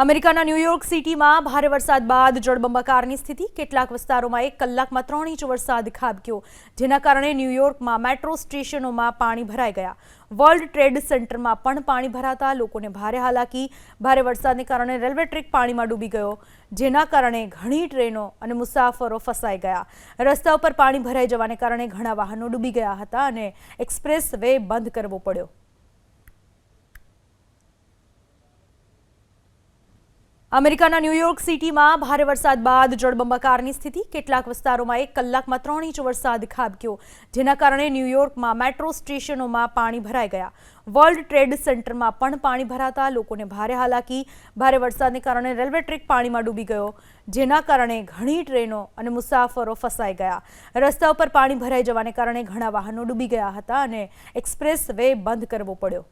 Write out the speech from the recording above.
અમેરિકાના ન્યૂયોર્ક સિટીમાં ભારે વરસાદ બાદ જળબંબાકારની સ્થિતિ। કેટલાક વિસ્તારોમાં 1 કલાકમાં 3 ઇંચ વરસાદ ખાબક્યો, જેના કારણે ન્યૂયોર્કમાં મેટ્રો સ્ટેશનોમાં પાણી ભરાઈ ગયા। વર્લ્ડ ટ્રેડ સેન્ટરમાં પણ પાણી ભરાતા લોકોને ભારે હાલાકી। ભારે વરસાદને કારણે રેલવે ટ્રેક પાણીમાં ડૂબી ગયો, જેના કારણે ઘણી ટ્રેનો અને મુસાફરો ફસાઈ ગયા। રસ્તા ઉપર પાણી ભરાઈ જવાને કારણે ઘણા વાહનો ડૂબી ગયા હતા અને એક્સપ્રેસ વે બંધ કરવો પડ્યો। અમેરિકાના ન્યૂયોર્ક સિટીમાં ભારે વરસાદ બાદ જળબંબાકારની સ્થિતિ। કેટલાક વિસ્તારોમાં 1 કલાકમાં 3 ઇંચ વરસાદ ખાબક્યો, જેના કારણે ન્યૂયોર્કમાં મેટ્રો સ્ટેશનોમાં પાણી ભરાઈ ગયા। વર્લ્ડ ટ્રેડ સેન્ટરમાં પણ પાણી ભરાતા લોકોને ભારે હાલાકી। ભારે વરસાદને કારણે રેલવે ટ્રેક પાણીમાં ડૂબી ગયો, જેના કારણે ઘણી ટ્રેનો અને મુસાફરો ફસાઈ ગયા। રસ્તા ઉપર પાણી ભરાઈ જવાને કારણે ઘણા વાહનો ડૂબી ગયા હતા અને એક્સપ્રેસ વે બંધ કરવો પડ્યો।